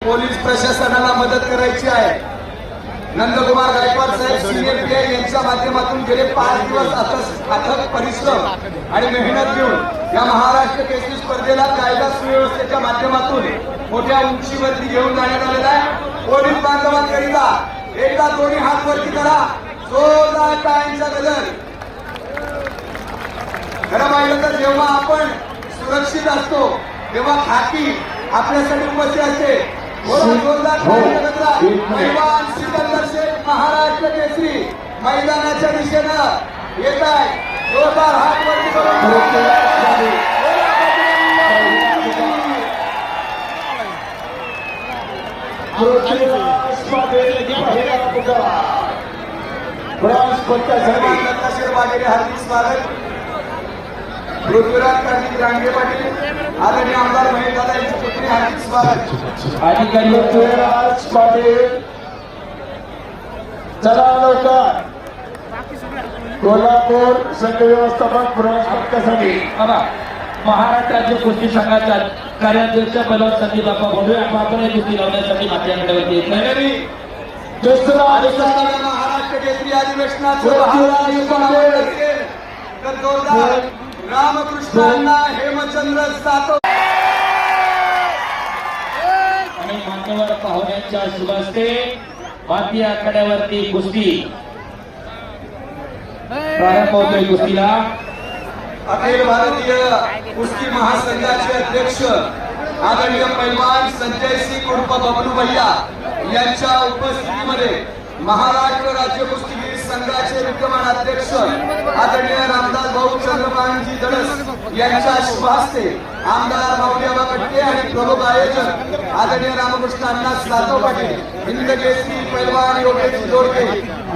Police प्रशासनाला मदत करायची आहे। नंदकुमार गायकवाड साहेब सिनियर पीआय यांच्या माध्यमातून गेले 5 दिवस अथक परिश्रम आणि मेहनत घेऊन या महाराष्ट्र केसरी स्पर्धेला कायदा सुव्यवस्थेच्या माध्यमातून मोठ्या उंचीवरती घेऊन जाण्यात आलेला आहे। पोलीस बांधवांकरिता एकदा दोन्ही हात वरती करा, जोरदार टाळ्यांचा गजर। खरं पाहिलं तर जेव्हा आपण सुरक्षित असतो तेव्हा खाकी आपल्यासाठी उपस्थित असते। जोरदार टाळ्यांचा गजर। पैलवान सिकंदर शेख महाराष्ट्र केसरी मैदानाच्या दिशेनं येत आहे। जोरदार हात वरती करून हार्दिक स्वागत। पृथ्वीराज कार्तिक रांगे पाटील आदरणीय आमदार महेश दादा यांचे पुत्री हार्दिक स्वागत। अधिकारी पृथ्वीराज पाटील चला लवकर कोल्हापूर संघ व्यवस्थापक ब्रॉन्झ पदकासाठी महाराष्ट्र राज्य कुस्ती संघाच्या कार्याध्यक्ष पैलवान संदीप बाप्पा बोलवे आपण कुस्ती लावण्यासाठी माध्यमाकडे दुसरा महाराष्ट्र केसरी अधिवेशनाचं रामकृष्णांना हेमचंद्र जाधव आणि मान्यवर पाहुण्यांच्या शुभ हस्ते भारतीय आखाड्यावरती कुस्ती प्रारंभ होतोय। कुस्तीला अखिल भारतीय कुस्ती महासंघाचे अध्यक्ष आदरणीय पैलवान संजय सिंग उर्फ बबलू भैया यांच्या उपस्थितीमध्ये महाराष्ट्र राज्य कुस्तीगीर संघाचे विद्यमान अध्यक्ष आदरणीय रामदास भाऊ चंद्रकांतजी धडस यांच्या शुभ हस्ते आमदार माऊलीबा कट्टे आणि प्रमुख आयोजक आदरणीय रामकृष्ण अण्णा जाधव पाटील हिंद केसरी पैलवान योगेश दोडके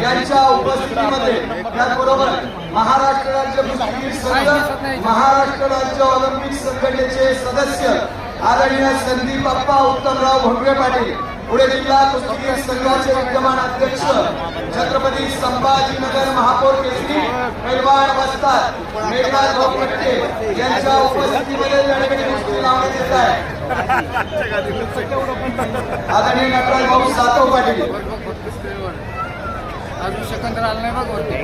यांच्या उपस्थितीमध्ये त्याचबरोबर महाराष्ट्र राज्य कुस्तीगीर संघ महाराष्ट्र राज्य ऑलिम्पिक संघटनेचे सदस्य आदरणीय संदीप बाप्पा उत्तमराव भोंगवे पाटील पुणे जिल्हा कुस्तीगीर संघाचे विद्यमान अध्यक्ष छत्रपती संभाजीनगर महापौर केसरी पैलवान वस्ताद मेघराज भाऊ कट्टे यांच्या उपस्थितीमध्ये लढती कुस्ती लावण्यात येत आहे। आदरणीय नटराज भाऊ जाधव पाटील अजून सेकंदर आला नाही बघ वरती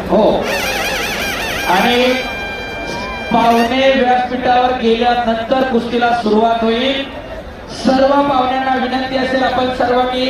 हो आणि पाहुणे व्यासपीठावर गेल्यानंतर कुस्तीला सुरुवात होईल। सर्व पाहुण्यांना विनंती असेल आपण सर्वांनी